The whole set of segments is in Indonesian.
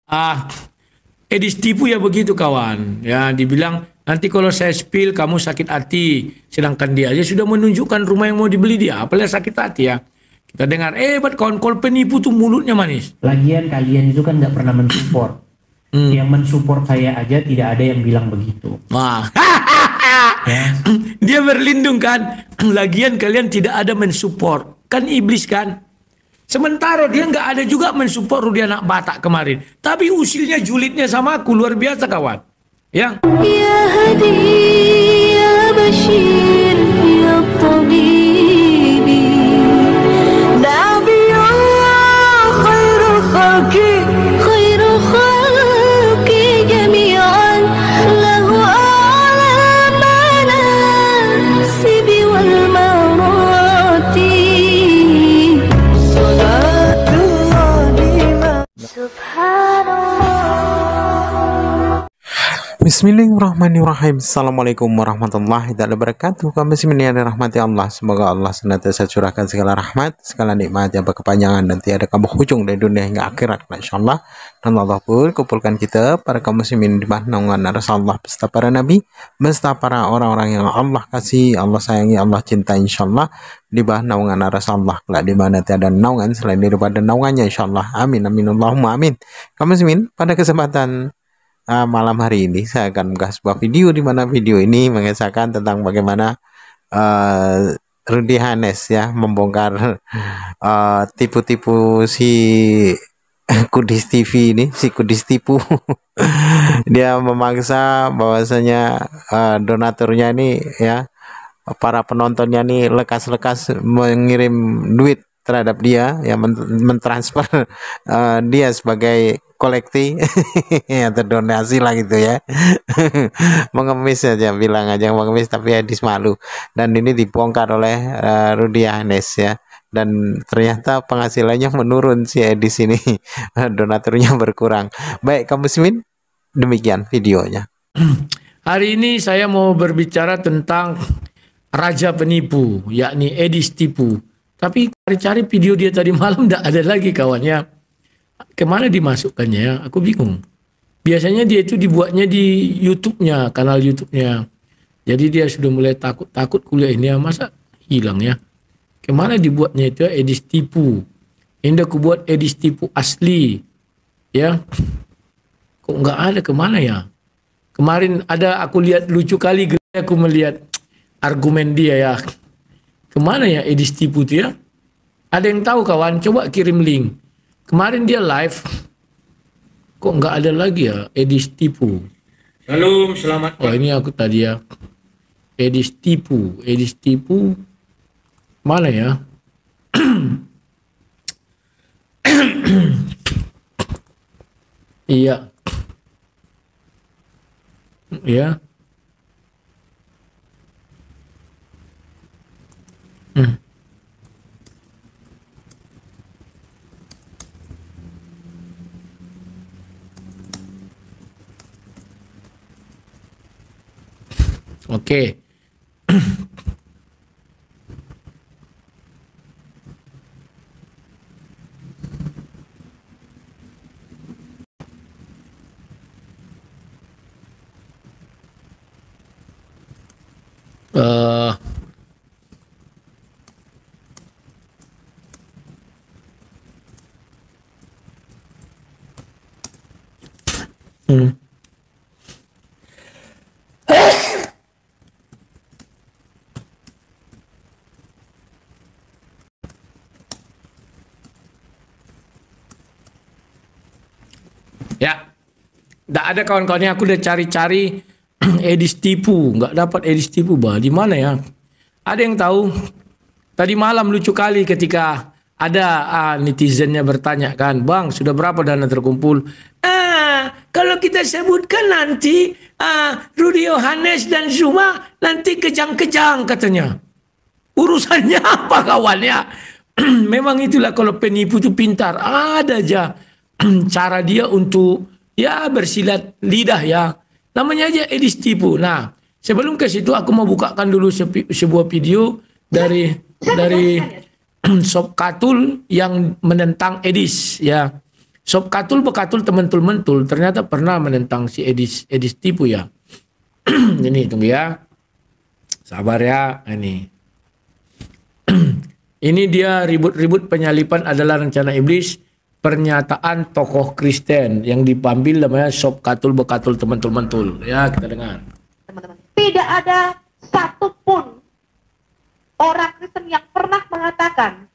Ah, Edis tipu ya begitu kawan. Ya, dibilang nanti kalau saya spill kamu sakit hati. Sedangkan dia aja sudah menunjukkan rumah yang mau dibeli dia. Apalagi sakit hati ya. Kita dengar, buat kawan kalau penipu tuh mulutnya manis. Lagian kalian itu kan nggak pernah mensupport. Yang mensupport saya aja tidak ada yang bilang begitu. Wah. Ya. Dia berlindung kan. Lagian kalian tidak ada mensupport. Kan iblis kan. Sementara dia nggak ada juga mensupport Rudi anak Batak kemarin. Tapi usilnya julidnya sama aku luar biasa kawan. Ya. Ya Hadi ya Bashir ya Tabibi Nabi Allah khairul khalqi jami'an lahu a'la manasibi wal marati Salatullah Subhanallah. Bismillahirrahmanirrahim. Assalamualaikum warahmatullahi wabarakatuh. Kami yang dirahmati Allah. Semoga Allah senantiasa curahkan segala rahmat, segala nikmat yang berkepanjangan dan tiada kamu hujung dari dunia hingga akhirat, insyaallah. Dan Allah pun kumpulkan kita para kaum muslimin di bawah naungan Rasulullah beserta para nabi, beserta para orang-orang yang Allah kasih, Allah sayangi, Allah cinta, insyaallah di bawah naungan Rasulullah. Kelak di mana tiada naungan selain daripada naungannya, insyaallah. Amin amin Allahumma amin. Kaum muslimin, pada kesempatan malam hari ini saya akan mengunggah sebuah video di mana video ini mengisahkan tentang bagaimana Rudy Hanes ya membongkar tipu-tipu si Kudis TV ini, si Kudis tipu. Dia memaksa bahwasanya donaturnya ini ya, para penontonnya ini lekas-lekas mengirim duit terhadap dia, ya mentransfer dia sebagai kolekti atau donasi lah gitu ya. Mengemis aja, bilang aja mengemis, tapi Edis malu. Dan ini dibongkar oleh Rudy Hanes ya, dan ternyata penghasilannya menurun si Edis ini. Donaturnya berkurang. Baik kaum muslimin, demikian videonya. Hari ini saya mau berbicara tentang raja penipu, yakni Edis tipu. Tapi cari-cari video dia tadi malam tidak ada lagi kawannya. Kemana dimasukkannya ya? Aku bingung. Biasanya dia itu dibuatnya di YouTube-nya, kanal YouTube-nya. Jadi dia sudah mulai takut kuliah ini ya, masa hilang ya. Kemana dibuatnya itu ya, Edis tipu. Ini aku buat Edis tipu asli. Ya. Kok nggak ada, kemana ya? Kemarin ada aku lihat lucu kali, aku melihat argumen dia ya. Kemana ya Edis tipu itu ya? Ada yang tahu kawan? Coba kirim link. Kemarin dia live. Kok nggak ada lagi ya Edis tipu? Shalom, selamat. Oh ini aku tadi ya. Edis tipu. Edis tipu. Mana ya? Iya. Ya. Oke. Ya, nggak ada kawan-kawannya. Aku udah cari-cari Edis tipu, nggak dapat Edis tipu, bah. Di mana ya? Ada yang tahu? Tadi malam lucu kali ketika ada netizennya bertanya kan, Bang, sudah berapa dana terkumpul? Kalau kita sebutkan nanti Rudy Hanes dan Zuma nanti kejang-kejang katanya. Urusannya apa kawannya? Memang itulah kalau penipu itu pintar. Ada aja cara dia untuk ya bersilat lidah ya. Namanya aja Edis tipu. Nah, sebelum ke situ aku mau bukakan dulu sebuah video dari Sob Katul yang menentang Edis ya. Sob katul bekatul tementul mentul ternyata pernah menentang si Edis Tipu ya. Ini tunggu ya. Sabar ya. Ini. Ini dia ribut-ribut penyalipan adalah rencana iblis. Pernyataan tokoh Kristen yang diambil namanya sob katul bekatul tementul mentul. Ya, kita dengar. Teman-teman, tidak ada satupun orang Kristen yang pernah mengatakan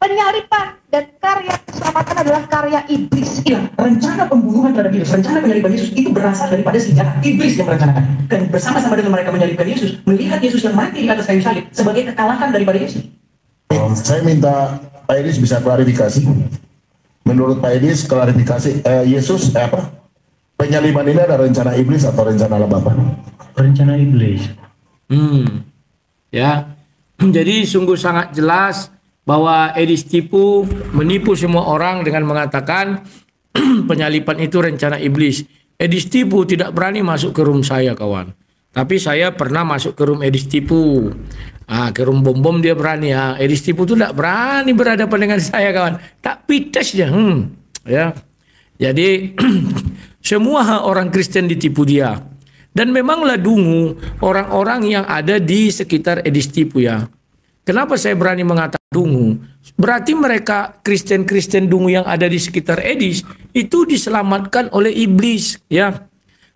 penyalipan dan karya keselamatan adalah karya iblis. Iya, rencana pembunuhan terhadap Yesus, rencana penyalipan Yesus itu berasal daripada senjata iblis yang merencanakan. Dan bersama-sama dengan mereka menyalibkan Yesus, melihat Yesus yang mati di atas kayu salib sebagai kekalahan daripada Yesus. Saya minta Pak Edis bisa klarifikasi. Menurut Pak Edis, klarifikasi Yesus penyaliban ini ada rencana iblis atau rencana Allah Bapa? Rencana iblis. Ya. Jadi sungguh sangat jelas bahwa Edis Tipu menipu semua orang dengan mengatakan penyalipan itu rencana iblis. Edis Tipu tidak berani masuk ke room saya, kawan. Tapi saya pernah masuk ke room Edis Tipu. Ke room bom-bom dia berani. Edis Tipu itu tidak berani berhadapan dengan saya, kawan. Tak pites dia. Ya. Jadi semua orang Kristen ditipu dia. Dan memanglah dungu orang-orang yang ada di sekitar Edis Tipu ya. Kenapa saya berani mengatakan dungu? Berarti mereka Kristen-Kristen dungu yang ada di sekitar Edis itu diselamatkan oleh iblis ya.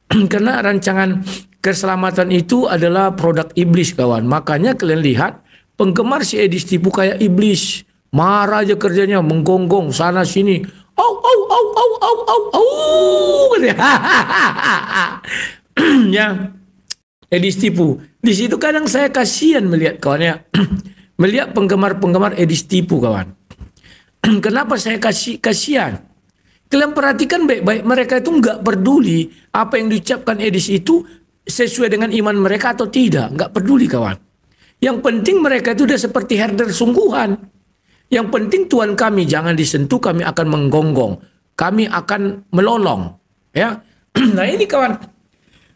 Karena rancangan keselamatan itu adalah produk iblis, kawan. Makanya kalian lihat penggemar si Edis Tipu kayak iblis. Marah aja kerjanya, menggonggong sana sini. Au au au au au au au. Ya. Edis Tipu. Di situ kadang saya kasihan melihat kawannya. Melihat penggemar-penggemar Edis Tipu, kawan. Kenapa saya kasihan? Kalian perhatikan baik-baik, mereka itu nggak peduli apa yang diucapkan Edis itu sesuai dengan iman mereka atau tidak. Nggak peduli, kawan. Yang penting mereka itu udah seperti herder sungguhan. Yang penting Tuhan kami jangan disentuh, kami akan menggonggong. Kami akan melolong. Ya. Nah ini, kawan.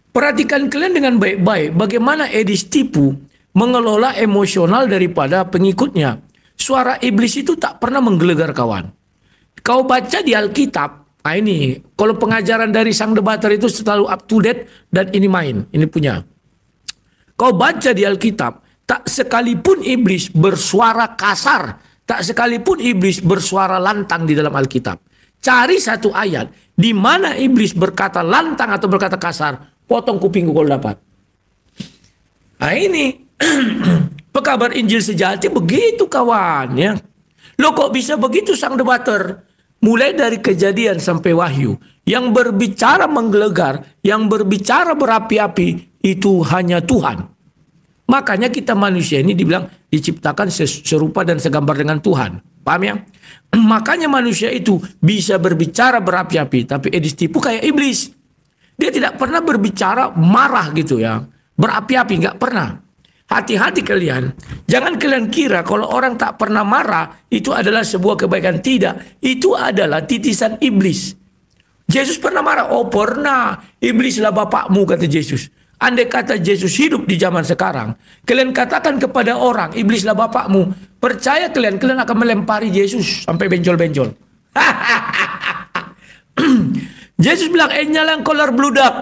Perhatikan kalian dengan baik-baik bagaimana Edis Tipu mengelola emosional daripada pengikutnya. Suara iblis itu tak pernah menggelegar, kawan. Kau baca di Alkitab, ini kalau pengajaran dari sang debater itu selalu up to date dan ini main, ini punya. Kau baca di Alkitab, tak sekalipun iblis bersuara kasar, tak sekalipun iblis bersuara lantang di dalam Alkitab. Cari satu ayat di mana iblis berkata lantang atau berkata kasar, potong kupingku kalau dapat. Nah ini pekabar Injil sejati begitu, kawan ya. Lo kok bisa begitu sang debater? Mulai dari Kejadian sampai Wahyu, yang berbicara menggelegar, yang berbicara berapi-api itu hanya Tuhan. Makanya kita manusia ini dibilang diciptakan serupa dan segambar dengan Tuhan. Paham ya? Makanya manusia itu bisa berbicara berapi-api, tapi Edis Tipu kayak iblis. Dia tidak pernah berbicara marah gitu ya, berapi-api, nggak pernah. Hati-hati kalian, jangan kalian kira kalau orang tak pernah marah itu adalah sebuah kebaikan. Tidak, itu adalah titisan iblis. Yesus pernah marah? Oh pernah, iblislah bapakmu kata Yesus. Andai kata Yesus hidup di zaman sekarang, kalian katakan kepada orang iblislah bapakmu, percaya kalian akan melempari Yesus sampai benjol-benjol. Yesus bilang nyalang kolar bludak,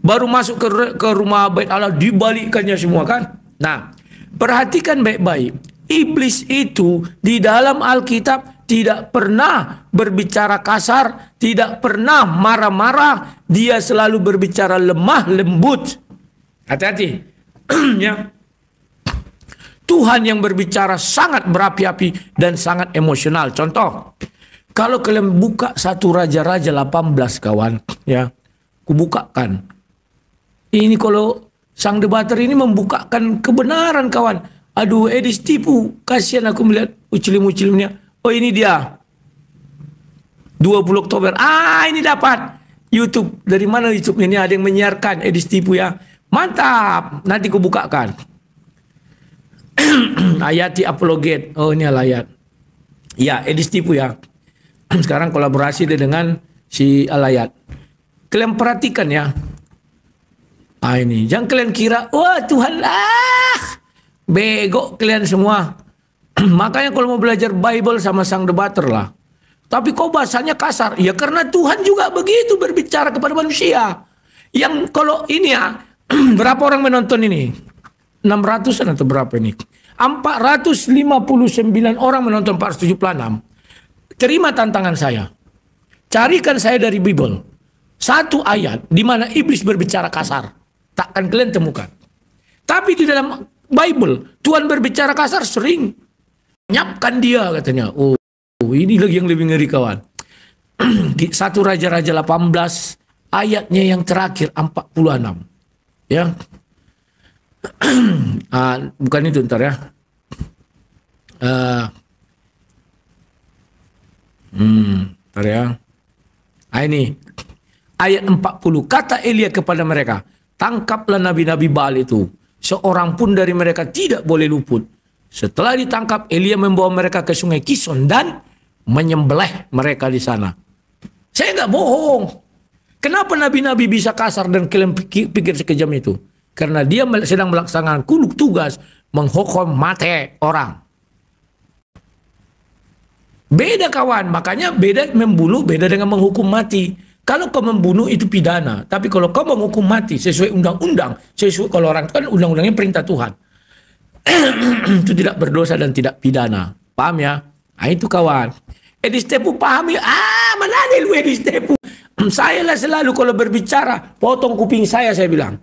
baru masuk ke rumah bait Allah dibalikkannya semua kan. Nah, perhatikan baik-baik. Iblis itu di dalam Alkitab tidak pernah berbicara kasar, tidak pernah marah-marah. Dia selalu berbicara lemah lembut. Hati-hati. Ya. Tuhan yang berbicara sangat berapi-api dan sangat emosional. Contoh, kalau kalian buka 1 Raja-Raja 18, kawan, ya, kubukakan. Ini kalau sang debater ini membukakan kebenaran, kawan. Aduh, Edis Tipu, kasihan aku melihat ucilim-ucilimnya. Oh ini dia, 20 Oktober. Ini dapat YouTube. Dari mana YouTube ini? Ada yang menyiarkan Edis Tipu ya. Mantap. Nanti kubukakan. Ayati apologet. Oh ini Alayat. Ya, Edis Tipu ya. Sekarang kolaborasi dia dengan si Alayat. Kalian perhatikan ya. Ini jangan kalian kira wah Tuhan bego kalian semua. Makanya kalau mau belajar Bible sama sang debater lah, tapi kau bahasanya kasar. Ya karena Tuhan juga begitu berbicara kepada manusia. Yang kalau ini ya, berapa orang menonton ini? 600-an atau berapa ini? 459 orang menonton 476. Terima tantangan saya. Carikan saya dari Bible satu ayat di mana iblis berbicara kasar. Takkan kalian temukan. Tapi di dalam Bible Tuhan berbicara kasar sering. Nyapkan dia katanya. Oh, ini lagi yang lebih ngeri kawan. Di 1 Raja-Raja 18 ayatnya yang terakhir 46. Ya. Bukan itu ntar ya. Ntar ya. Ini ayat 40. Kata Elia kepada mereka, tangkaplah nabi-nabi Baal itu. Seorang pun dari mereka tidak boleh luput. Setelah ditangkap, Elia membawa mereka ke sungai Kison dan menyembelih mereka di sana. Saya nggak bohong. Kenapa nabi-nabi bisa kasar dan kalian pikir sekejam itu? Karena dia sedang melaksanakan tugas menghukum mati orang. Beda kawan, makanya beda membunuh, beda dengan menghukum mati. Kalau kau membunuh itu pidana, tapi kalau kau menghukum mati sesuai undang-undang, sesuai kalau orang kan undang-undangnya perintah Tuhan, itu tidak berdosa dan tidak pidana. Paham ya? Nah, itu kawan. Edi Stepu pahami? Mana ada lu Edi Stepu? Saya lah selalu kalau berbicara, potong kuping saya bilang.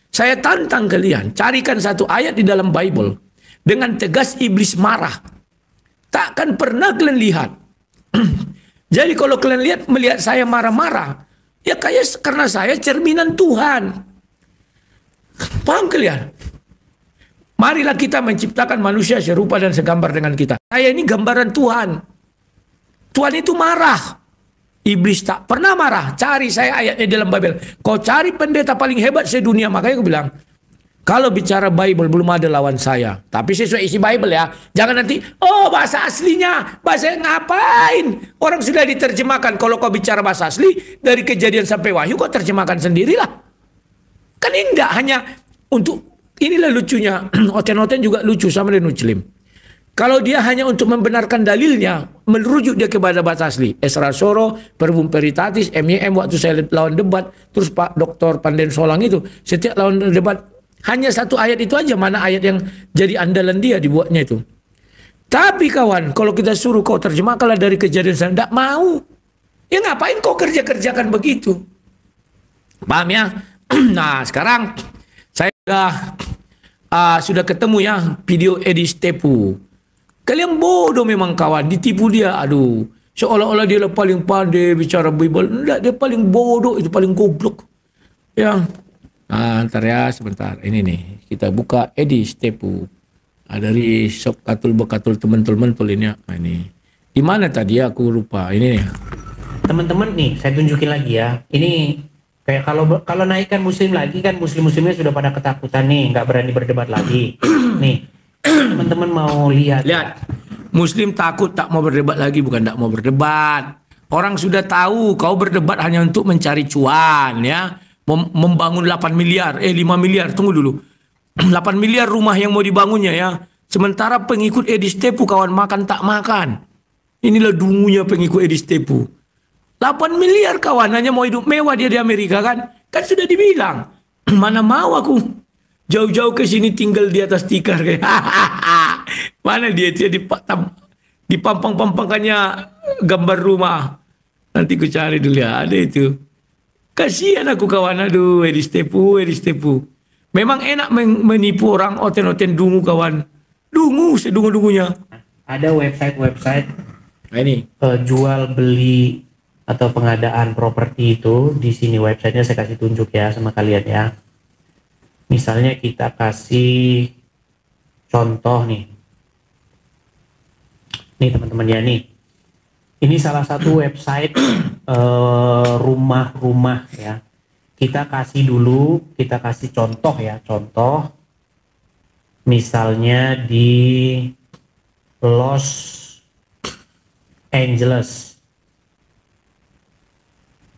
Saya tantang kalian, carikan satu ayat di dalam Bible. Dengan tegas iblis marah. Takkan pernah kalian lihat. Jadi kalau kalian melihat saya marah-marah, ya kayak karena saya cerminan Tuhan. Paham kalian? Marilah kita menciptakan manusia serupa dan segambar dengan kita. Saya ini gambaran Tuhan. Tuhan itu marah. Iblis tak pernah marah. Cari saya ayatnya dalam Bible. Kau cari pendeta paling hebat sedunia. Makanya aku bilang, kalau bicara Bible belum ada lawan saya. Tapi sesuai isi Bible ya. Jangan nanti, oh bahasa aslinya. Bahasa ngapain? Orang sudah diterjemahkan. Kalau kau bicara bahasa asli, dari Kejadian sampai Wahyu, kau terjemahkan sendirilah. Kan ini enggak hanya untuk, inilah lucunya. Oten-oten juga lucu sama dengan Muslim. Kalau dia hanya untuk membenarkan dalilnya, merujuk dia kepada bahasa asli. Esra Soro, Verbum Veritatis, MYM, waktu saya lawan debat, terus Pak Dr. Panden Solang itu, setiap lawan debat, hanya satu ayat itu aja, mana ayat yang jadi andalan dia dibuatnya itu. Tapi kawan, kalau kita suruh kau terjemahkanlah dari Kejadian, saya tidak mau. Ya ngapain kau kerja-kerjakan begitu? Paham ya? Nah sekarang, saya sudah ketemu ya video Edi Stepu. Kalian bodoh memang kawan, ditipu dia. Aduh, seolah-olah dia paling pandai bicara Bible. Enggak, dia paling bodoh, itu paling goblok. Ya. Nah, ntar ya sebentar. Ini nih, kita buka Edi Stepu. Dari shop katul-bekatul teman-teman ini ya. Nah, ini. Di mana tadi ya? Aku lupa. Ini nih. Teman-teman nih, saya tunjukin lagi ya. Ini kayak kalau naikkan muslim lagi kan muslimnya sudah pada ketakutan nih, nggak berani berdebat lagi. Nih. Teman-teman mau lihat. Muslim takut tak mau berdebat lagi, bukan tak mau berdebat. Orang sudah tahu kau berdebat hanya untuk mencari cuan ya. Membangun 8 miliar, 5 miliar, tunggu dulu. 8 miliar rumah yang mau dibangunnya ya. Sementara pengikut Edi Stepu kawan makan tak makan. Inilah dungunya pengikut Edi Stepu. 8 miliar kawan hanya mau hidup mewah dia di Amerika kan. Kan sudah dibilang. Mana mau aku. Jauh-jauh ke sini tinggal di atas tikar kayak. Mana dia dipampang-pampangkannya gambar rumah. Nanti ku cari dulu ya, ada itu. Kasihan aku kawan, aduh Edi Stepu. Memang enak menipu orang, oten-oten dungu kawan. Dungu sedungu-dungunya. Ada website ini jual beli atau pengadaan properti itu. Di sini websitenya saya kasih tunjuk ya sama kalian ya. Misalnya kita kasih contoh nih. Nih teman-teman ya nih. Ini salah satu website rumah-rumah ya. Kita kasih contoh ya. Contoh misalnya di Los Angeles.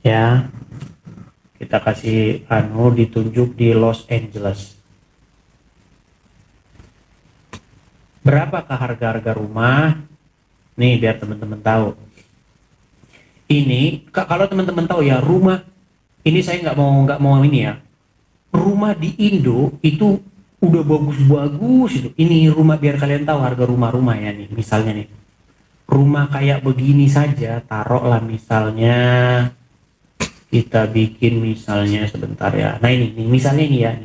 Ya. Kita kasih ditunjuk di Los Angeles. Berapakah harga-harga rumah? Nih biar teman-teman tahu. ini kalau teman-teman tahu ya, rumah ini saya nggak mau ini ya. Rumah di Indo itu udah bagus-bagus itu. Ini rumah, biar kalian tahu harga rumah-rumah ya nih. Misalnya nih, rumah kayak begini saja, taruhlah misalnya kita bikin misalnya sebentar ya. Nah ini misalnya ini ya.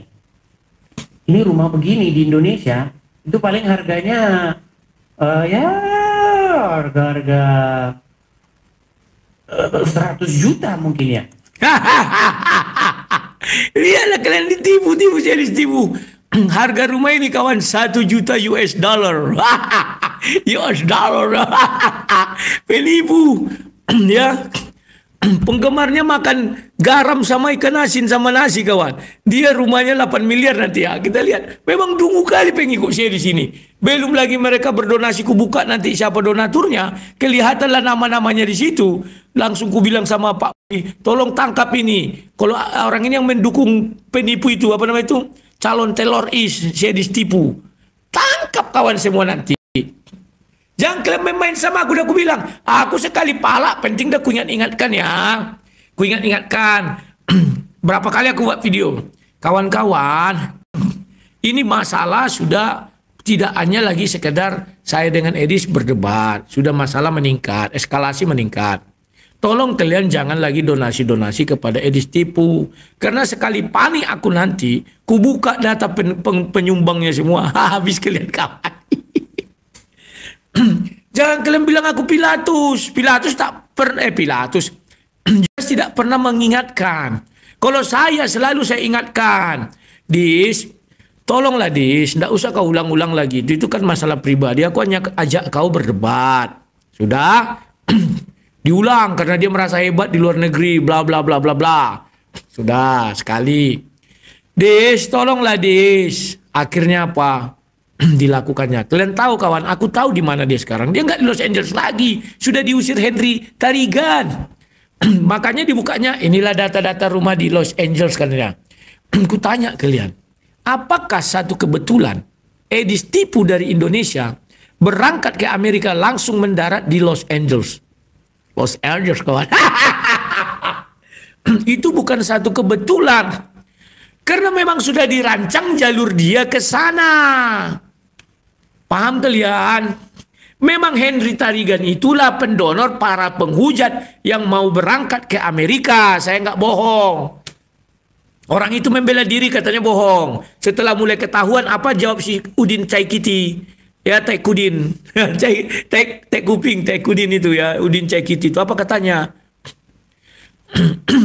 Ini rumah begini di Indonesia itu paling harganya ya harga-harga 100 juta mungkin ya. Lihatlah kalian ditipu, saya ditipu. Harga rumah ini kawan 1 juta US dollar. US dollar. Penipu. Ya. Penggemarnya makan garam sama ikan asin sama nasi kawan. Dia rumahnya 8 miliar nanti ya. Kita lihat. Memang dungu kali pengikut saya di sini. Belum lagi mereka berdonasi, ku buka nanti siapa donaturnya. Kelihatanlah nama-namanya di situ. Langsung ku bilang sama Pak, tolong tangkap ini. Kalau orang ini yang mendukung penipu itu, apa namanya itu? Calon teroris, saya ditipu. Tangkap kawan semua nanti. Jangan kalian main-main sama aku, udah aku bilang. Aku sekali pala, penting dah ku ingat-ingatkan ya. Ku ingat-ingatkan. Berapa kali aku buat video. Kawan-kawan, ini masalah sudah tidak hanya lagi sekedar saya dengan Edis berdebat. Sudah masalah meningkat, eskalasi meningkat. Tolong kalian jangan lagi donasi-donasi kepada Edis tipu. Karena sekali panik aku nanti, ku buka data penyumbangnya semua. Habis kalian kawan. Jangan kalian bilang aku Pilatus. Pilatus jelas tidak pernah mengingatkan. Kalau saya selalu saya ingatkan, Dis, tolonglah Dis, tidak usah kau ulang-ulang lagi. Itu kan masalah pribadi. Aku hanya ajak kau berdebat. Sudah diulang karena dia merasa hebat di luar negeri, bla bla bla bla bla. Sudah sekali. Dis, tolonglah Dis. Akhirnya apa? Dilakukannya. Kalian tahu kawan, aku tahu di mana dia sekarang. Dia nggak di Los Angeles lagi. Sudah diusir Henry Tarigan. Makanya dibukanya, inilah data-data rumah di Los Angeles katanya. Aku tanya kalian, apakah satu kebetulan Edis tipu dari Indonesia berangkat ke Amerika langsung mendarat di Los Angeles? Los Angeles kawan. Itu bukan satu kebetulan. Karena memang sudah dirancang jalur dia ke sana. Paham kalian? Memang Henry Tarigan itulah pendonor para penghujat yang mau berangkat ke Amerika. Saya nggak bohong. Orang itu membela diri katanya bohong. Setelah mulai ketahuan, apa jawab si Udin Caikiti? Ya, Taikudin. Taikudin itu ya. Udin Caikiti itu apa katanya?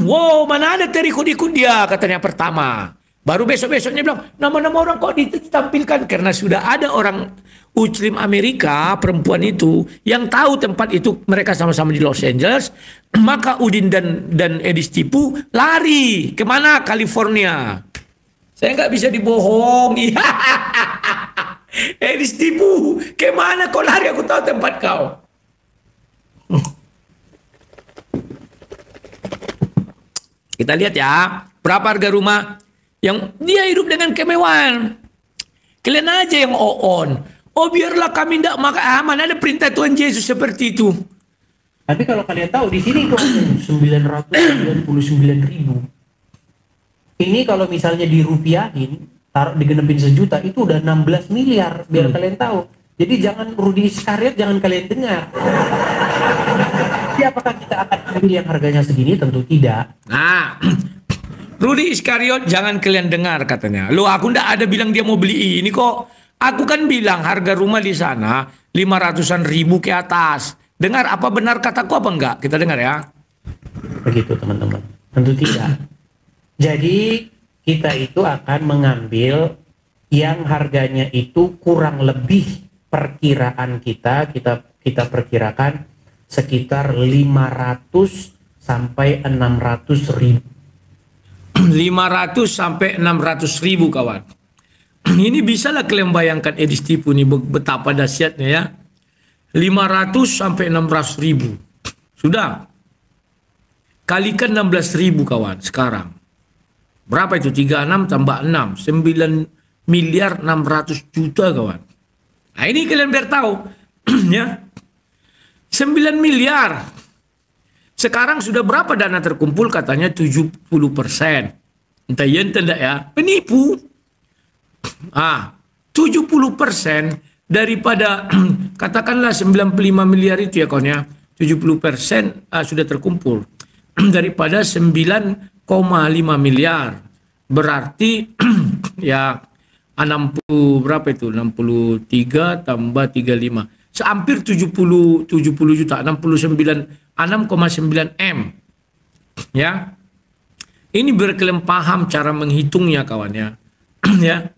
Wow, mana ada terikut-ikut dia katanya pertama. Baru besok-besoknya bilang, nama-nama orang kok ditampilkan. Karena sudah ada orang Muslim Amerika, perempuan itu, yang tahu tempat itu, mereka sama-sama di Los Angeles. Maka Udin dan Edis tipu lari. Kemana? California. Saya nggak bisa dibohongi. Edis tipu. Kemana kau lari? Aku tahu tempat kau. Kita lihat ya, berapa harga rumah yang dia hidup dengan kemewahan. Kalian aja yang on. Oh biarlah kami tidak makan. Mana ada perintah Tuhan Yesus seperti itu. Tapi kalau kalian tahu di sini itu 999.000. Ini kalau misalnya dirupiahin, taruh digenepin sejuta, itu udah 16 miliar. Biar kalian tahu. Jadi jangan Rudy Iskariot, jangan kalian dengar. Tapi apakah kita akan ambil yang harganya segini? Tentu tidak. Nah, Rudy Iskariot jangan kalian dengar katanya. Loh, aku ndak ada bilang dia mau beli ini kok. Aku kan bilang harga rumah di sana 500-an ribu ke atas. Dengar apa benar kataku apa enggak? Kita dengar ya. Begitu teman-teman. Tentu tidak. Jadi kita itu akan mengambil yang harganya itu kurang lebih perkiraan kita perkirakan sekitar 500 sampai 600 ribu. 500 sampai 600 ribu kawan. Ini bisalah kalian bayangkan Edis tipu nih betapa dahsyatnya ya. 500 sampai 600 ribu. Sudah. Kalikan 16 ribu kawan sekarang. Berapa itu? 36 tambah 6. 9 miliar 600 juta kawan. Nah ini kalian biar tahu. Ya. 9 miliar. Sekarang sudah berapa dana terkumpul? Katanya 70%. Entah ya, entah enggak ya. Penipu. 70% daripada katakanlah 95 miliar itu ya kawan ya. 70% sudah terkumpul. Daripada 9,5 miliar. Berarti ya 60 berapa itu? 63 tambah 35. Hampir 70 juta, 6,9 M. Ya. Ini berkalian paham cara menghitungnya kawan ya. Ya.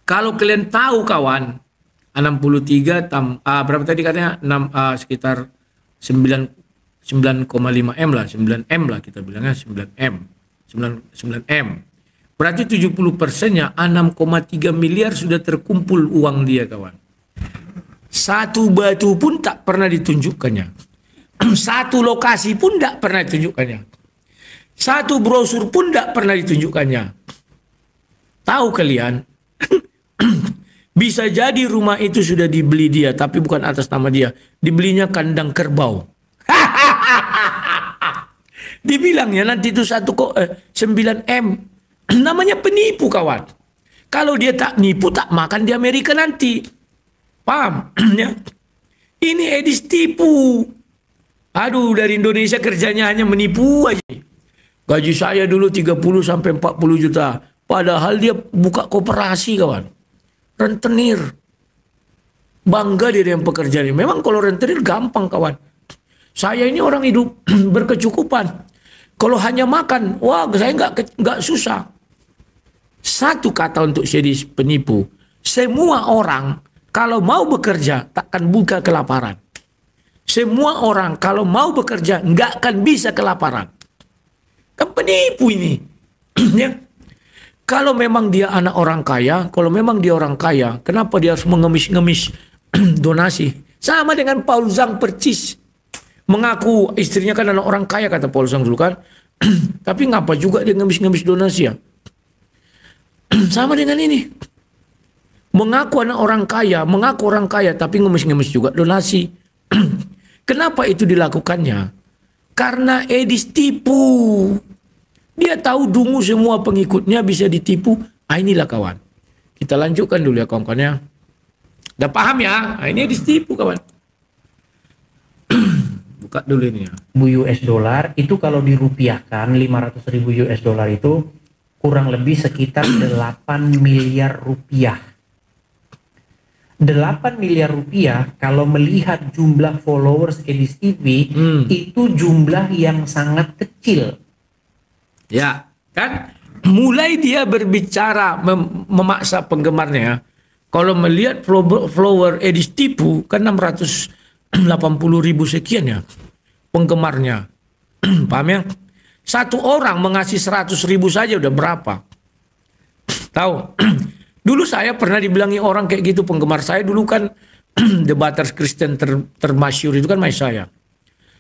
Kalau kalian tahu kawan, 63 berapa tadi katanya? Sekitar 9,5 M lah, 9 M lah kita bilangnya 9 M. 9 M. Berarti 70%-nya 6,3 miliar sudah terkumpul uang dia kawan. Satu batu pun tak pernah ditunjukkannya. Satu lokasi pun tak pernah ditunjukkannya. Satu brosur pun tak pernah ditunjukkannya. Tahu kalian? Bisa jadi rumah itu sudah dibeli dia, tapi bukan atas nama dia. Dibelinya kandang kerbau. Dibilangnya nanti itu 9 M. Namanya penipu kawan. Kalau dia tak nipu, tak makan di Amerika nanti. Paham? Ya. Ini Edis tipu. Aduh, dari Indonesia kerjanya hanya menipu aja. Gaji saya dulu 30 sampai 40 juta. Padahal dia buka koperasi kawan. Rentenir. Bangga dia dengan pekerjaannya. Memang kalau rentenir gampang kawan. Saya ini orang hidup berkecukupan. Kalau hanya makan, wah saya nggak susah. Satu kata untuk jadi penipu. Semua orang kalau mau bekerja takkan buka kelaparan. Semua orang kalau mau bekerja nggak akan bisa kelaparan. Kan penipu ini. Ya. Kalau memang dia anak orang kaya, kalau memang dia orang kaya, kenapa dia harus mengemis-ngemis donasi? Sama dengan Paul Zhang percis. Mengaku istrinya kan anak orang kaya, kata Paul Zhang dulu kan. Tapi ngapa juga dia ngemis-ngemis donasi ya? Sama dengan ini. Mengaku anak orang kaya, tapi ngemis-ngemis juga donasi. Kenapa itu dilakukannya? Karena Edis tipu. Dia tahu dungu semua pengikutnya bisa ditipu. Inilah kawan. Kita lanjutkan dulu ya kawan-kawan ya. Udah paham ya? Ini Edis tipu kawan. Buka dulu ini ya. US dollar itu kalau dirupiahkan 500.000 US dollar itu kurang lebih sekitar 8 miliar rupiah. 8 miliar rupiah kalau melihat jumlah followers Edis TV itu jumlah yang sangat kecil. Ya, kan? Mulai dia berbicara memaksa penggemarnya. Kalau melihat follower Edis tipu kan 680.000 sekian ya penggemarnya. Paham ya? Satu orang mengasih 100.000 saja udah berapa? Tahu? Dulu saya pernah dibilangi orang kayak gitu, penggemar saya dulu kan debaters Kristen termasyhur itu kan saya.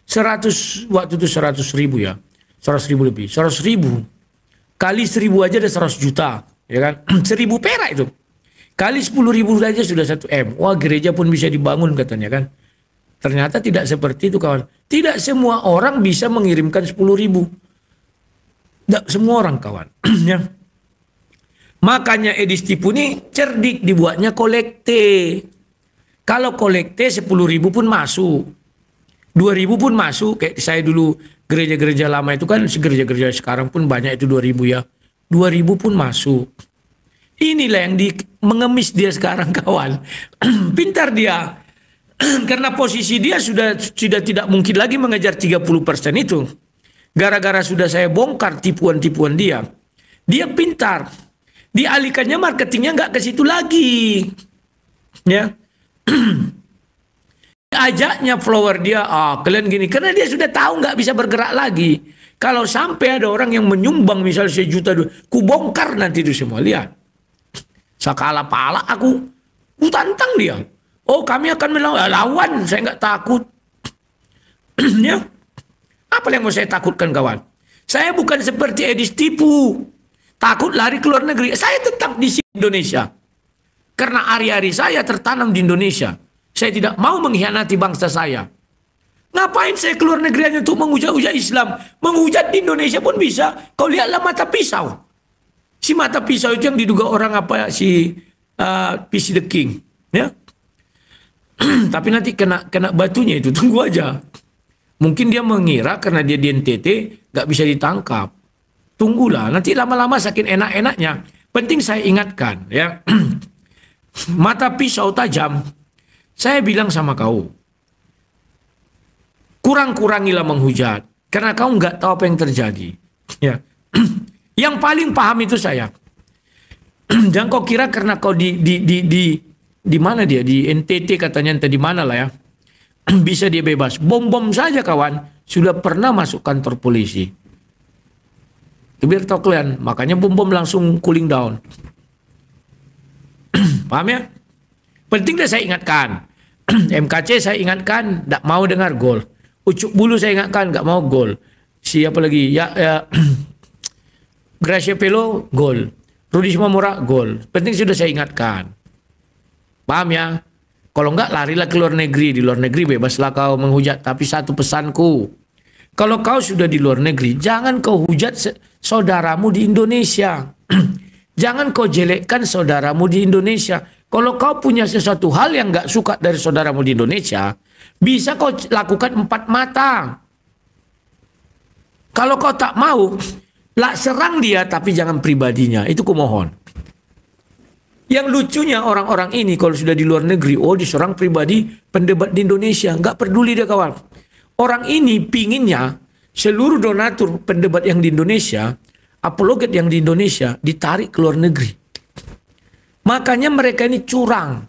100 waktu itu 100.000 ya. 100.000 lebih. 100.000 kali 1.000 aja ada 100 juta, ya kan? 1.000 perak itu. Kali 10.000 saja sudah 1 M. Wah, gereja pun bisa dibangun katanya kan. Ternyata tidak seperti itu kawan. Tidak semua orang bisa mengirimkan 10.000. Tidak semua orang kawan. Ya. Makanya Edis tipu ini cerdik, dibuatnya kolekte. Kalau kolekte 10.000 pun masuk. 2.000 pun masuk. Kayak saya dulu gereja-gereja lama itu kan, gereja-gereja sekarang pun banyak itu 2.000 ya. 2.000 pun masuk. Inilah yang mengemis dia sekarang kawan. Pintar dia. Karena posisi dia sudah tidak mungkin lagi mengejar 30% itu. Gara-gara sudah saya bongkar tipuan-tipuan dia. Dia pintar. Dialihkannya marketingnya nggak ke situ lagi. Ya. Ajaknya follower dia, kalian gini. Karena dia sudah tahu nggak bisa bergerak lagi. Kalau sampai ada orang yang menyumbang misalnya 1 juta, ku bongkar nanti itu semua. Lihat. Sakala pala aku tantang dia. Oh, kami akan melawan, saya nggak takut. Ya. Apa yang mau saya takutkan kawan? Saya bukan seperti Edis tipu. Takut lari ke luar negeri. Saya tetap di Indonesia. Karena hari-hari saya tertanam di Indonesia. Saya tidak mau mengkhianati bangsa saya. Ngapain saya keluar negeri hanya untuk menghujat-hujat Islam? Menghujat di Indonesia pun bisa. Kau lihatlah mata pisau. Si mata pisau itu yang diduga orang apa, si PC the King, ya. Tapi nanti kena batunya itu, tunggu aja. Mungkin dia mengira karena dia di NTT nggak bisa ditangkap. Tunggulah, nanti lama-lama saking enak-enaknya. Penting saya ingatkan, ya. Mata pisau tajam. Saya bilang sama kau, kurang-kurangilah menghujat, karena kau nggak tahu apa yang terjadi. Ya. Yang paling paham itu saya. Jangan kau kira karena kau di mana dia, di NTT katanya, entah di mana lah ya, bisa dia bebas. Bom-bom saja kawan, sudah pernah masuk kantor polisi. Itu biar tahu kalian, makanya bom-bom langsung cooling down. Paham ya? Penting dah saya ingatkan. MKC saya ingatkan, tak mau dengar gol. Ucuk Bulu saya ingatkan, nggak mau gol. Siapa lagi? Gracia Pelo, gol. Rudi Simamura, gol. Penting sudah saya ingatkan. Paham ya? Kalau enggak, larilah ke luar negeri. Di luar negeri bebaslah kau menghujat. Tapi satu pesanku, kalau kau sudah di luar negeri, jangan kau hujat saudaramu di Indonesia. Jangan kau jelekkan saudaramu di Indonesia. Kalau kau punya sesuatu hal yang enggak suka dari saudaramu di Indonesia, bisa kau lakukan 4 mata. Kalau kau tak mau, serang dia tapi jangan pribadinya. Itu kumohon. Yang lucunya orang-orang ini kalau sudah di luar negeri, oh diserang pribadi pendebat di Indonesia. Nggak peduli dia kawan. Orang ini pinginnya seluruh donatur pendebat yang di Indonesia, apologet yang di Indonesia ditarik ke luar negeri. Makanya mereka ini curang.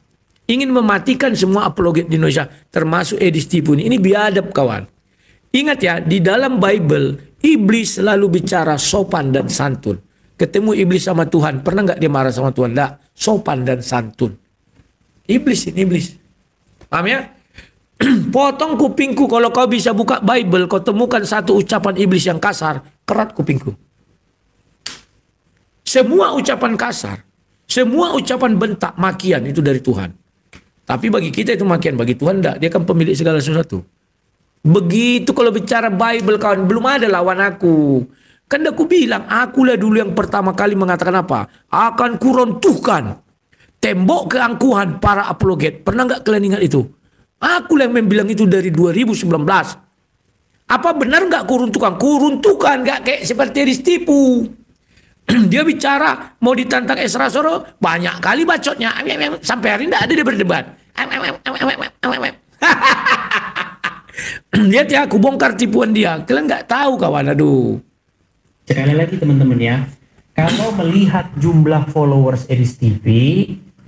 Ingin mematikan semua apologet di Indonesia, termasuk Edis Tipu ini. Ini biadab kawan. Ingat ya, di dalam Bible, iblis selalu bicara sopan dan santun. Ketemu iblis sama Tuhan, pernah nggak dia marah sama Tuhan? Nggak, sopan dan santun. Iblis ini, iblis. Paham ya? Potong kupingku kalau kau bisa buka Bible, kau temukan satu ucapan iblis yang kasar, kerat kupingku. Semua ucapan kasar, semua ucapan bentak, makian itu dari Tuhan. Tapi bagi kita itu makian, bagi Tuhan enggak. Dia kan pemilik segala sesuatu. Begitu kalau bicara Bible kawan, belum ada lawan aku. Kan aku bilang, akulah dulu yang pertama kali mengatakan apa? Akan kuruntuhkan tembok keangkuhan para apologet. Pernah nggak kalian ingat itu? Aku yang membilang itu dari 2019. Apa benar nggak kuruntuhkan? Kuruntuhkan, nggak kayak seperti Edis Tipu. Dia bicara mau ditantang Esra Soro, banyak kali bacotnya. Sampai hari ini tidak ada dia berdebat. Lihat ya, aku bongkar tipuan dia. Kalian nggak tahu kawan, aduh. Sekali lagi teman-teman ya, kalau melihat jumlah followers Edis TV,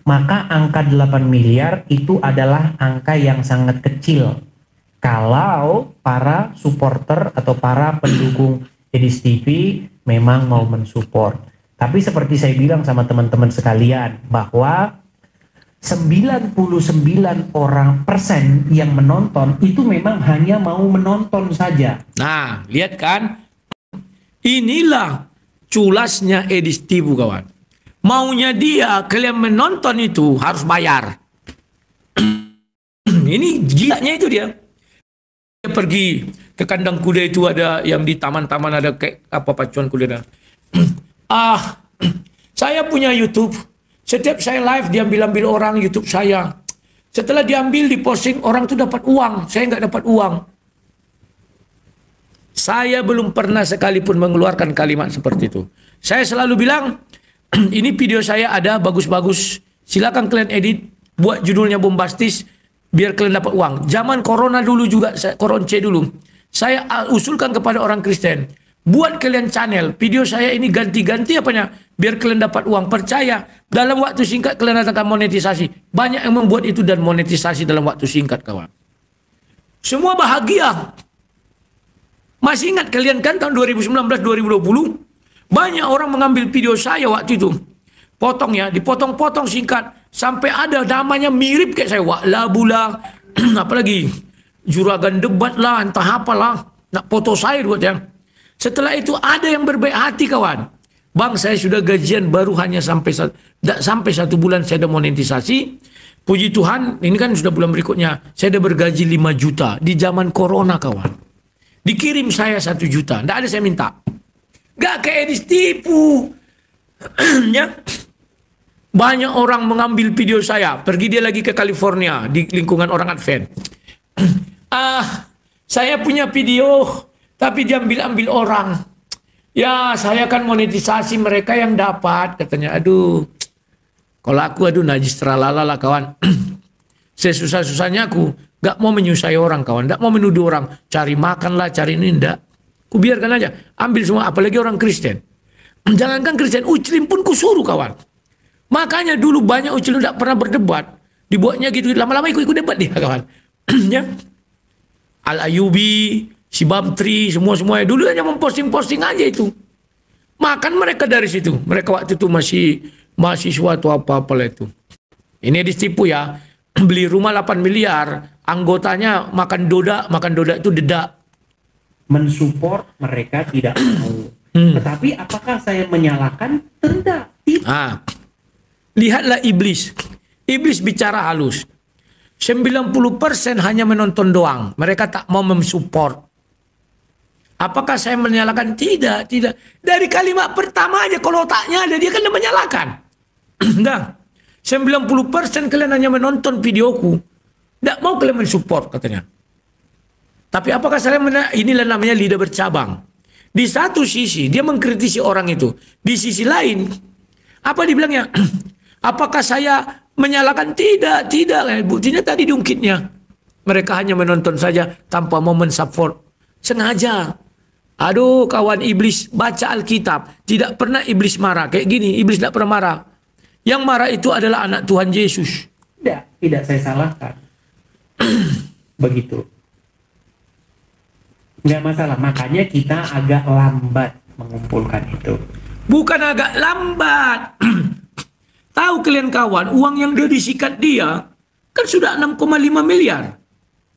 maka angka 8 miliar itu adalah angka yang sangat kecil. Kalau para supporter atau para pendukung Edis TV memang mau mensupport. Tapi seperti saya bilang sama teman-teman sekalian, bahwa 99% yang menonton itu memang hanya mau menonton saja. Nah, lihat kan? Inilah culasnya Edis Tipu kawan. Maunya dia, kalian menonton itu harus bayar. Ini gilanya itu dia. Dia pergi ke kandang kuda itu, ada yang di taman-taman ada kayak apa pacuan kuda. Saya punya YouTube. Setiap saya live diambil-ambil orang YouTube saya. Setelah diambil diposting orang tuh dapat uang. Saya nggak dapat uang. Saya belum pernah sekalipun mengeluarkan kalimat seperti itu. Saya selalu bilang, ini video saya ada bagus-bagus. Silakan kalian edit, buat judulnya bombastis, biar kalian dapat uang. Zaman corona dulu juga, koronce dulu. Saya usulkan kepada orang Kristen, buat kalian channel, video saya ini ganti-ganti apanya, biar kalian dapat uang. Percaya, dalam waktu singkat kalian akan monetisasi. Banyak yang membuat itu dan monetisasi dalam waktu singkat kawan. Semua bahagia. Masih ingat kalian kan tahun 2019-2020? Banyak orang mengambil video saya waktu itu. Potong ya, dipotong-potong singkat. Sampai ada namanya mirip kayak saya. Waklabula, apalagi juragan debat lah, entah apalah. Nak foto saya buat yang. Setelah itu ada yang berbaik hati kawan. Bang, saya sudah gajian baru hanya sampai 1 bulan saya sudah monetisasi. Puji Tuhan, ini kan sudah bulan berikutnya. Saya udah bergaji 5 juta di zaman corona, kawan. Dikirim saya 1 juta. Nggak ada saya minta. Nggak kayak ditipu. Ya. Banyak orang mengambil video saya. Pergi dia lagi ke California di lingkungan orang Advent. Saya punya video, tapi diambil-ambil orang. Ya, saya kan monetisasi, mereka yang dapat. Katanya, aduh. Kalau aku, najis teralala lah, kawan. Sesusah-susahnya aku gak mau menyusai orang, kawan. Gak mau menuduh orang. Cari makan lah, cari ini, enggak. Ku biarkan aja. Ambil semua, apalagi orang Kristen. Jangankan Kristen, Uclim pun ku suruh, kawan. Makanya dulu banyak Uclim gak pernah berdebat. Dibuatnya gitu, lama-lama ikut debat dia, kawan. Ya. Al-Ayubi, si Bamtri, semua-semuanya. Dulu hanya memposting-posting aja itu. Makan mereka dari situ. Mereka waktu itu masih mahasiswa atau apa-apa itu. Ini ditipu ya. Beli rumah 8 miliar. Anggotanya makan doda itu dedak. Mensupport mereka tidak mau. Tetapi apakah saya menyalahkan? Tidak. Lihatlah iblis. Iblis bicara halus. 90% hanya menonton doang. Mereka tak mau mensupport. Apakah saya menyalahkan? Tidak. Dari kalimat pertama aja kalau otaknya ada, dia kan menyalahkan. Nah, 90% kalian hanya menonton videoku. Tidak mau kalian mensupport katanya. Tapi apakah saya inilah namanya lidah bercabang. Di satu sisi dia mengkritisi orang itu. Di sisi lain apa dibilangnya? Apakah saya menyalahkan? Tidak. Buktinya tadi diungkitnya. Mereka hanya menonton saja tanpa mau mensupport. Sengaja. Aduh kawan, iblis baca Alkitab. Tidak pernah iblis marah. Kayak gini, iblis tidak pernah marah. Yang marah itu adalah anak Tuhan Yesus. Tidak saya salahkan. Begitu. Nggak masalah. Makanya kita agak lambat mengumpulkan itu. Bukan agak lambat. Tahu kalian kawan, uang yang dia disikat dia kan sudah 6,5 miliar.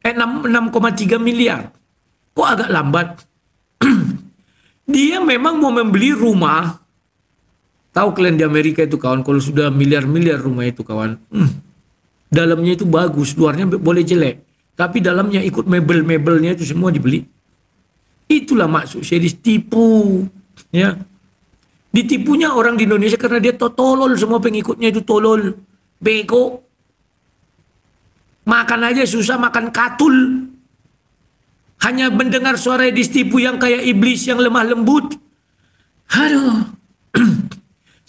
6,3 miliar. Kok agak lambat? Dia memang mau membeli rumah. Tahu kalian di Amerika itu kawan, kalau sudah miliar-miliar rumah itu kawan, dalamnya itu bagus, luarnya boleh jelek, tapi dalamnya ikut mebel-mebelnya itu semua dibeli. Itulah maksud saya ditipu, ya. Ditipunya orang di Indonesia karena dia tolol, semua pengikutnya itu tolol, bego. Makan aja susah, makan katul. Hanya mendengar suara ditipu yang kayak iblis yang lemah lembut. Aduh.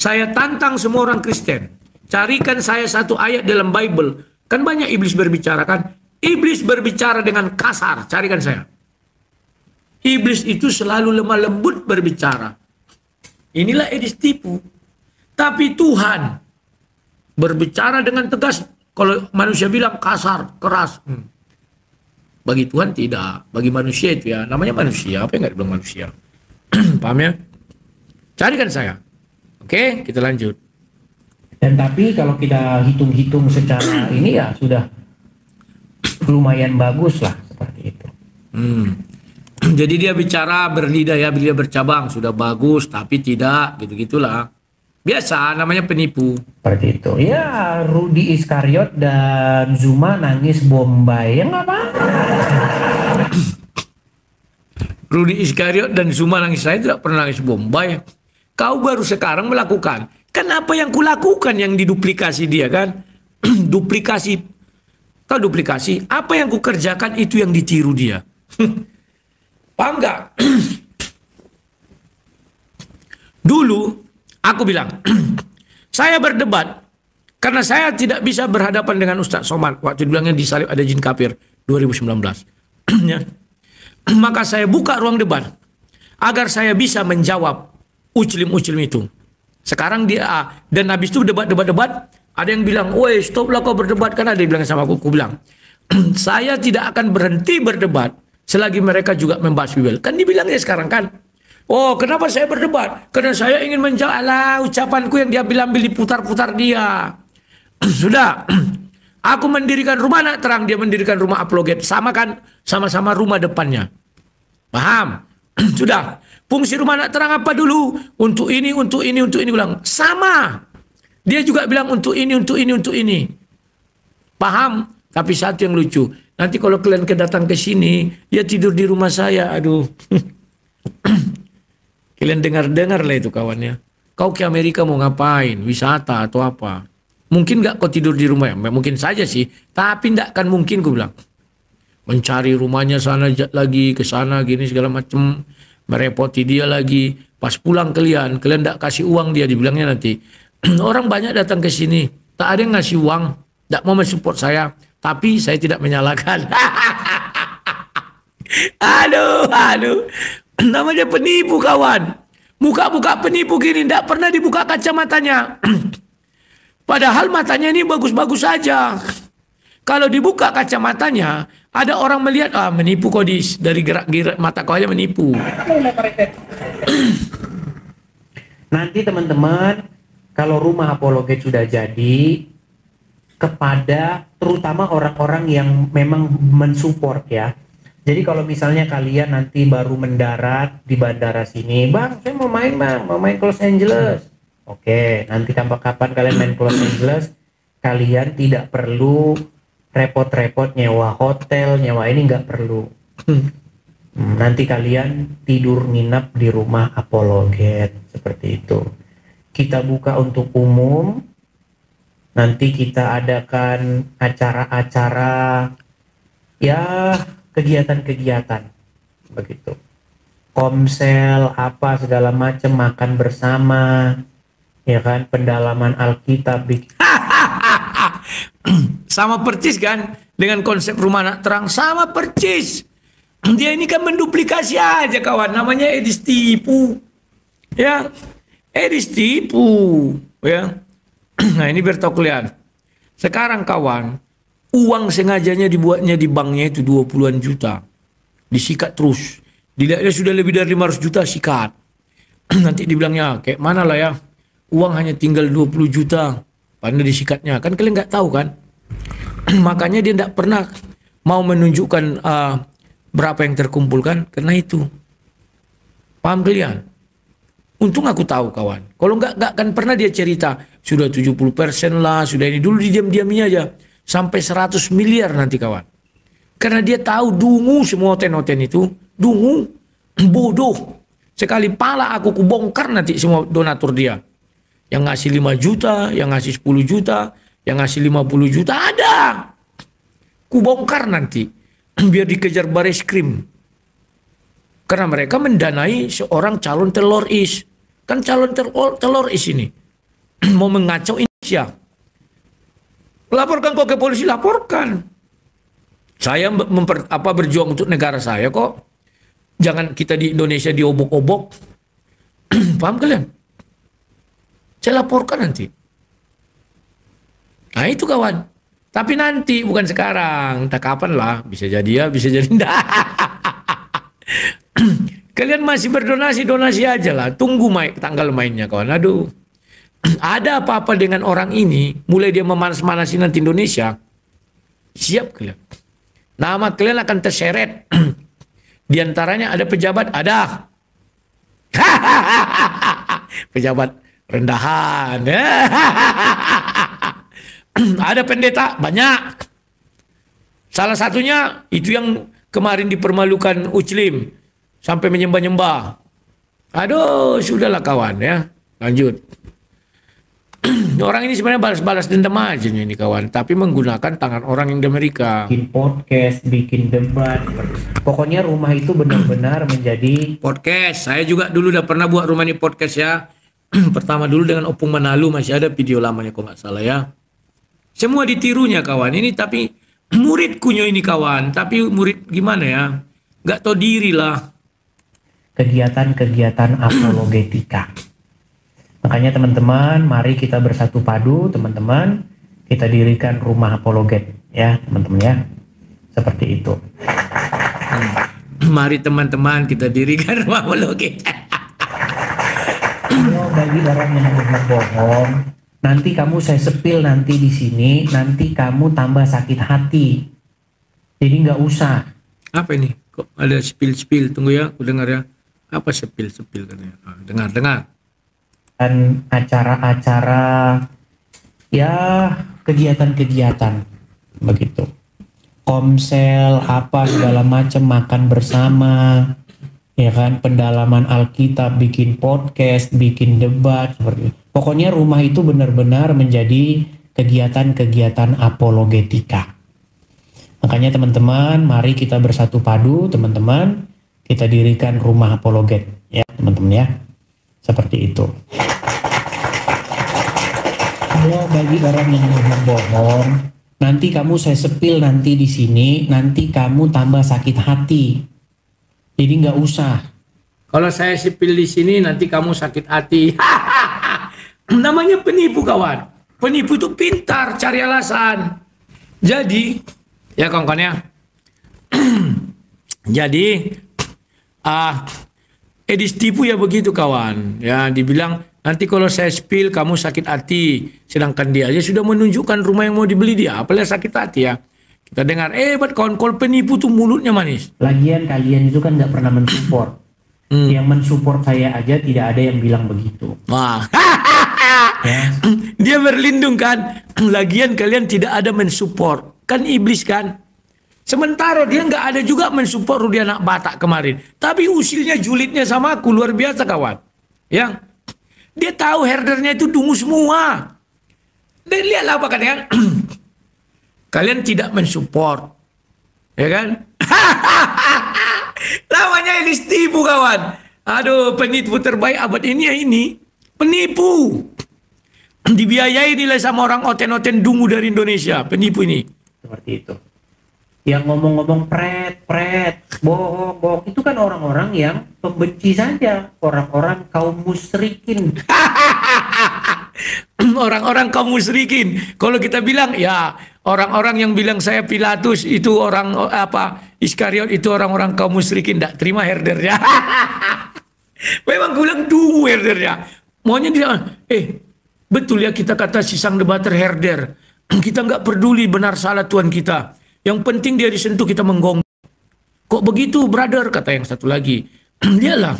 Saya tantang semua orang Kristen. Carikan saya satu ayat dalam Bible. Kan banyak iblis berbicara kan. Iblis berbicara dengan kasar. Carikan saya. Iblis itu selalu lemah lembut berbicara. Inilah ditipu. Tapi Tuhan berbicara dengan tegas. Kalau manusia bilang kasar, keras. Bagi Tuhan tidak. Bagi manusia itu ya. Namanya manusia. Apa yang nggak dibilang manusia? Paham ya? Carikan saya. Oke, kita lanjut. Dan tapi kalau kita hitung-hitung secara ini ya sudah lumayan bagus lah seperti itu. Jadi dia bicara berlidah ya, lidah bercabang. Sudah bagus, tapi tidak. Gitu-gitulah. Biasa, namanya penipu. Seperti itu. Ya, Rudi Iskariot dan Zuma nangis Bombay. Ya nggak apa-apa. Rudi Iskariot dan Zuma nangis, saya tidak pernah nangis Bombay. Kau baru sekarang melakukan. Kan apa yang kulakukan yang diduplikasi dia kan? Duplikasi. Tahu duplikasi? Apa yang kukerjakan itu yang ditiru dia. Paham nggak? Dulu aku bilang, saya berdebat karena saya tidak bisa berhadapan dengan Ustaz Somad. Waktu bilangnya disalib ada jin kafir 2019. Ya. Maka saya buka ruang debat agar saya bisa menjawab uclim-uclim itu. Sekarang dia dan habis itu debat. Ada yang bilang, "Woi, stoplah kau berdebat." Kan ada yang bilang sama aku bilang, "Saya tidak akan berhenti berdebat selagi mereka juga membahas Bible." Kan dibilangnya sekarang kan. Oh, kenapa saya berdebat? Karena saya ingin menjawab ucapanku yang diambil-ambil diputar-putar dia. Sudah. Aku mendirikan rumah anak terang, dia mendirikan rumah apologet. Sama kan? Sama-sama rumah depannya. Paham? Sudah. Fungsi rumah anak terang apa dulu? Untuk ini, untuk ini, untuk ini. Bilang sama. Dia juga bilang untuk ini, untuk ini, untuk ini. Paham? Tapi satu yang lucu, nanti kalau kalian kedatang ke sini, dia tidur di rumah saya. Aduh. Kalian dengar-dengar lah itu kawannya. Kau ke Amerika mau ngapain? Wisata atau apa? Mungkin nggak kau tidur di rumah? Mungkin saja sih. Tapi nggak akan mungkin gue bilang. Mencari rumahnya sana lagi, ke sana gini segala macam. Merepoti dia lagi. Pas pulang kalian nggak kasih uang dia. Dibilangnya nanti. Orang banyak datang ke sini. Tak ada yang ngasih uang. Nggak mau mensupport saya. Tapi saya tidak menyalahkan. Aduh. Namanya penipu kawan. Buka-buka penipu gini. Tidak pernah dibuka kacamatanya. Padahal matanya ini bagus-bagus saja. Kalau dibuka kacamatanya. Ada orang melihat. Menipu kodis. Dari gerak-gerak mata kau aja menipu. Nanti teman-teman. Kalau rumah apologet sudah jadi. Kepada terutama orang-orang yang memang mensupport ya. Jadi kalau misalnya kalian nanti baru mendarat di bandara sini, bang saya mau main bang, mau main ke Los Angeles. Oke, nanti kapan kalian main ke Los Angeles, kalian tidak perlu repot-repot nyewa hotel, nyewa ini nggak perlu. Nanti kalian tidur nginap di rumah apologet, seperti itu. Kita buka untuk umum. Nanti kita adakan acara-acara, ya kegiatan-kegiatan, begitu. Komsel, apa segala macam, makan bersama, ya kan, pendalaman Alkitab. Sama percis kan, dengan konsep rumah anak terang, sama percis. Dia ini kan menduplikasi aja kawan, namanya Edis tipu. Ya, Edis tipu, ya. Nah ini biar tahu kalian. Sekarang kawan, uang sengajanya dibuatnya di banknya itu 20-an juta. Disikat terus. Dilihatnya sudah lebih dari 500 juta sikat. Nanti dibilangnya kayak mana lah ya. Uang hanya tinggal 20 juta. Pandai disikatnya. Kan kalian nggak tahu kan. Makanya dia tidak pernah mau menunjukkan berapa yang terkumpulkan. Karena itu. Paham kalian? Untung aku tahu kawan. Kalau nggak akan pernah dia cerita. Sudah 70% lah. Sudah ini dulu diam-diamnya aja. Sampai 100 miliar nanti kawan. Karena dia tahu dungu semua hotel-hotel itu. Dungu. Bodoh. Sekali pala aku kubongkar nanti semua donatur dia. Yang ngasih 5 juta. Yang ngasih 10 juta. Yang ngasih 50 juta. Ada. Kubongkar nanti. Biar dikejar baris krim. Karena mereka mendanai seorang calon teroris. Kan calon teroris ini. Mau mengacau Indonesia. Laporkan kok ke polisi, laporkan. Saya berjuang untuk negara saya kok. Jangan kita di Indonesia diobok-obok. Paham kalian? Saya laporkan nanti. Nah itu kawan. Tapi nanti, bukan sekarang. Tak kapan lah. Bisa jadi ya, bisa jadi enggak. Kalian masih berdonasi aja lah. Tunggu tanggal mainnya kawan. Aduh. Ada apa-apa dengan orang ini. Mulai dia memanas-manasi nanti Indonesia. Siap kalian. Nama kalian akan terseret. Di antaranya ada pejabat. Ada. Pejabat rendahan. Ada pendeta. Banyak. Salah satunya itu yang kemarin dipermalukan Uclim. Sampai menyembah-nyembah. Aduh, sudahlah kawan ya. Lanjut. Orang ini sebenarnya balas-balas dendam aja ini kawan. Tapi menggunakan tangan orang yang di Amerika. Bikin podcast, bikin debat. Pokoknya rumah itu benar-benar menjadi podcast. Saya juga dulu udah pernah buat rumah ini podcast ya. Pertama dulu dengan Opung Manalu. Masih ada video lamanya kok nggak salah ya. Semua ditirunya kawan. Ini tapi murid kunyo ini kawan. Tapi murid gimana ya. Nggak tahu diri lah. Kegiatan-kegiatan apologetika. Makanya teman-teman, mari kita bersatu padu, teman-teman, kita dirikan rumah apologet, ya teman-teman ya, seperti itu. Mari teman-teman kita dirikan rumah apologet. Kalau bagi orang yang bohong, nanti kamu saya sepil nanti di sini, nanti kamu tambah sakit hati. Jadi nggak usah. Apa ini? Kok ada spill? Tunggu ya, aku dengar ya. Apa spill katanya? Dengar. Dan acara-acara, ya kegiatan-kegiatan. begitu. Komsel apa segala macam, makan bersama, ya kan, pendalaman Alkitab, bikin podcast, bikin debat, seperti itu. Pokoknya rumah itu benar-benar menjadi kegiatan-kegiatan apologetika. Makanya teman-teman, mari kita bersatu padu, teman-teman, kita dirikan rumah apologet, ya teman-teman ya, seperti itu. Kalau bagi orang yang bohong, nanti kamu saya sepil nanti di sini, nanti kamu tambah sakit hati. Jadi nggak usah. Kalau saya sipil di sini nanti kamu sakit hati. Namanya penipu kawan. Penipu itu pintar cari alasan. Jadi ya kawan-kawan ya. Jadi Edis tipu ya begitu kawan. Ya dibilang nanti kalau saya spill kamu sakit hati. Sedangkan dia aja sudah menunjukkan rumah yang mau dibeli dia. Apalagi sakit hati ya. Kita dengar, buat kawan kalau penipu tuh mulutnya manis. Lagian kalian itu kan nggak pernah mensupport. Yang mensupport saya aja tidak ada yang bilang begitu. Wah. Ya. Dia berlindung kan. Lagian kalian tidak ada mensupport. Kan iblis kan. Sementara dia nggak ada juga mensupport Rudi anak Batak kemarin. Tapi usilnya julidnya sama aku luar biasa kawan. Ya. Dia tahu herdernya itu dungu semua. Dan lihatlah apa kan ya. Kalian tidak mensupport. Ya kan? Namanya Edis tipu kawan. Aduh, penipu terbaik abad ini ya ini. Penipu. Dibiayai nilai sama orang oten-oten dungu dari Indonesia. Penipu ini. Seperti itu. Yang ngomong-ngomong pret, bohong. Itu kan orang-orang yang pembenci saja. Orang-orang kaum musyrikin. Orang-orang kaum musyrikin. Kalau kita bilang ya orang-orang yang bilang saya Pilatus itu orang Iskariot itu orang-orang kaum musyrikin, tidak terima herdernya. Memang gue bilang dungu herdernya. Maunya dia betul ya kita kata si sang debater herder. Kita nggak peduli benar salah Tuhan kita. Yang penting dia disentuh kita menggonggong. Kok begitu brother kata yang satu lagi. Lihatlah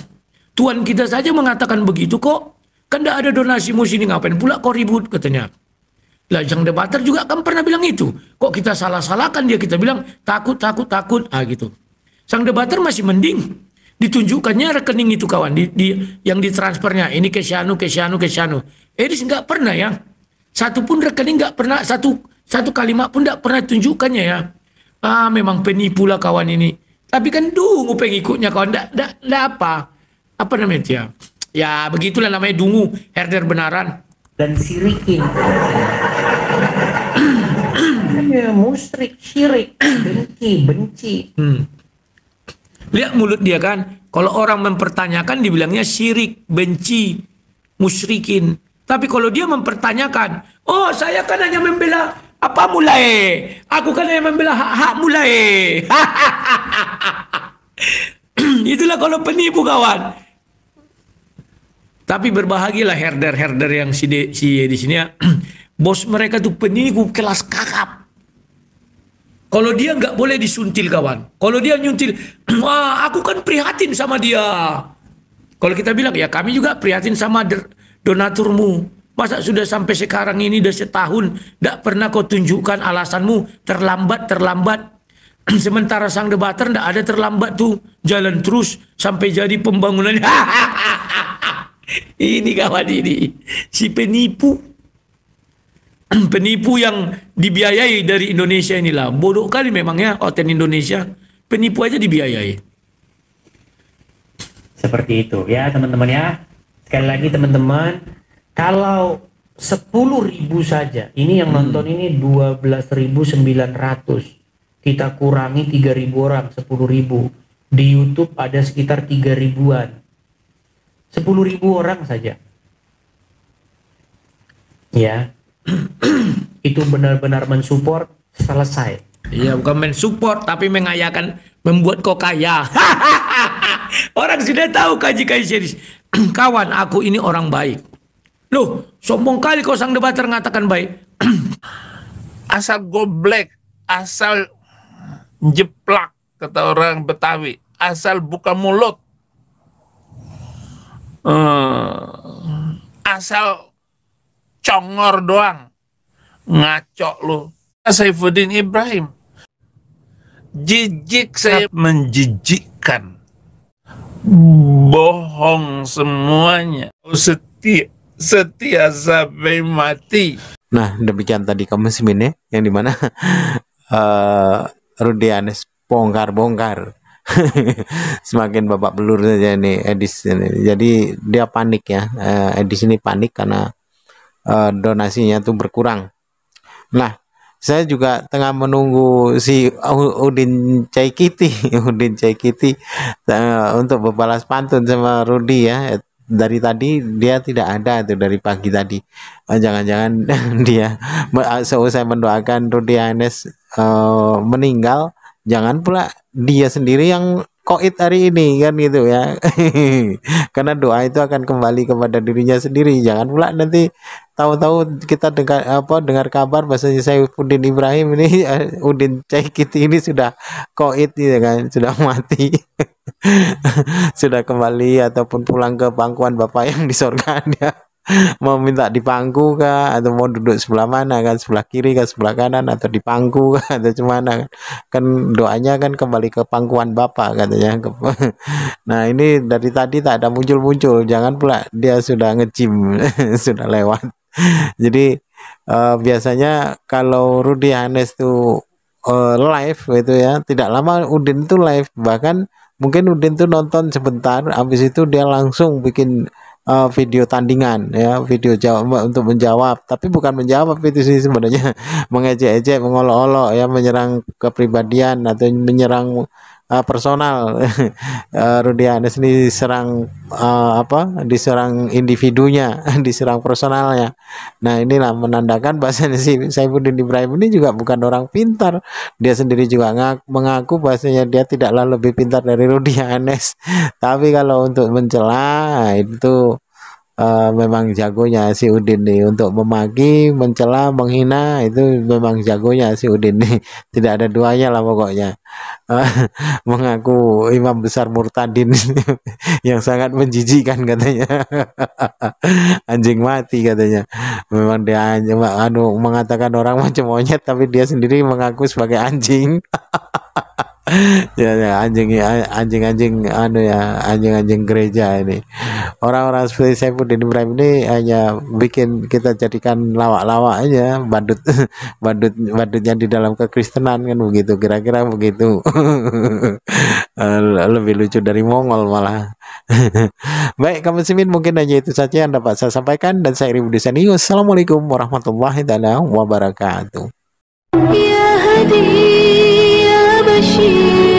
Tuhan kita saja mengatakan begitu kok. Kan tidak ada donasi sini ngapain pula kau ribut katanya. Lah yang debater juga kan pernah bilang itu. Kok kita salah-salahkan dia kita bilang takut. Gitu. Sang debater masih mending. Ditunjukkannya rekening itu kawan. Yang ditransfernya. Ini ke Syanu. Edis nggak pernah ya. Satu pun rekening nggak pernah. Satu kalimat pun nggak pernah tunjukkannya ya. Memang penipu lah kawan ini. Tapi kan dungu pengikutnya kawan. Nggak apa. Apa namanya dia? Ya begitulah namanya dungu, herder benaran. Dan sirikin. Ya, musyrik, syirik, benci. Lihat mulut dia kan. Kalau orang mempertanyakan dibilangnya syirik, benci, musyrikin. Tapi kalau dia mempertanyakan, oh saya kan hanya membela apa mulai. Aku kan hanya membela hak mulai. Itulah kalau penipu kawan. Tapi berbahagialah herder-herder yang si di sini ya. Bos mereka tuh penipu kelas kakap. Kalau dia nggak boleh disuntil kawan. Kalau dia nyuntil, wah aku kan prihatin sama dia. Kalau kita bilang ya kami juga prihatin sama donaturmu. Masa sudah sampai sekarang ini udah setahun, nggak pernah kau tunjukkan alasanmu terlambat. Sementara sang debater nggak ada terlambat tuh, jalan terus sampai jadi pembangunan. Ini kawan ini si penipu yang dibiayai dari Indonesia inilah. Bodoh kali memang ya oten Indonesia. Penipu aja dibiayai. Seperti itu ya teman-teman ya. Sekali lagi teman-teman, kalau 10.000 saja, ini yang nonton ini 12.900, kita kurangi 3.000 orang, 10.000. Di YouTube ada sekitar 3.000-an. 10.000 orang saja. Ya. Itu benar-benar mensupport, selesai. Iya, bukan mensupport tapi mengayakan, membuat kau kaya. Orang sudah tahu kaji-kaji serius. Kawan, aku ini orang baik. Loh, sombong kali kau sang debater mengatakan baik. Asal goblek, asal jeplak kata orang Betawi, asal buka mulut. Asal congor doang, ngaco lu. Saifuddin Ibrahim. Jijik saya, menjijikkan. Bohong semuanya. Setia sampai mati. Nah, demikian tadi kaum muslimin ya, yang dimana Rudy Hanes bongkar-bongkar. Semakin babak belur saja nih Edis ini. Jadi dia panik ya, Edis ini panik karena donasinya tuh berkurang. Nah, saya juga tengah menunggu si Udin Caikiti untuk berbalas pantun sama Rudy ya. Dari tadi dia tidak ada tuh, dari pagi tadi. Jangan-jangan dia seusai mendoakan Rudy Hanes meninggal, jangan pula dia sendiri yang koit hari ini kan gitu ya. Karena doa itu akan kembali kepada dirinya sendiri. Jangan pula nanti tahu-tahu kita dengar kabar bahwasanya Saifuddin Ibrahim ini Udin Caikiti ini sudah koit gitu kan, sudah mati. Sudah kembali ataupun pulang ke pangkuan Bapak yang di sorga. Dia mau minta di pangku kah, atau mau duduk sebelah mana kan, sebelah kiri kah, sebelah kanan, atau di pangku kah, atau gimana kan doanya kan kembali ke pangkuan Bapak katanya. Nah, ini dari tadi tak ada muncul-muncul, jangan pula dia sudah nge-gym sudah lewat. Jadi biasanya kalau Rudy Hanes tuh live gitu ya, tidak lama Udin tuh live, bahkan mungkin Udin tuh nonton sebentar, habis itu dia langsung bikin video tandingan ya, video jawab untuk menjawab, tapi bukan menjawab itu sih sebenarnya, mengejek-ejek, mengolok-olok ya, menyerang kepribadian atau menyerang personal. Rudy Hanes ini diserang diserang individunya, diserang personalnya. Nah, inilah menandakan bahasanya si Saifuddin Ibrahim ini juga bukan orang pintar. Dia sendiri juga mengaku bahasanya dia tidaklah lebih pintar dari Rudy Hanes. Tapi kalau untuk mencela itu memang jagonya si Udin nih, untuk memaki, mencela, menghina, itu memang jagonya si Udin nih. Tidak ada duanya lah pokoknya. Mengaku imam besar murtadin yang sangat menjijikkan katanya. Anjing mati katanya. Memang dia mengatakan orang macam monyet, tapi dia sendiri mengaku sebagai anjing. Ya, anjing gereja ini. Orang-orang seperti Saifuddin Ibrahim ini hanya bikin kita jadikan lawak-lawak aja, badutnya di dalam kekristenan kan begitu, kira-kira begitu. Lebih lucu dari Mongol malah. Baik, kaum muslimin, mungkin hanya itu saja yang dapat saya sampaikan, dan saya Ribu Desani. Wassalamualaikum warahmatullahi wabarakatuh. يا هدي يا بشير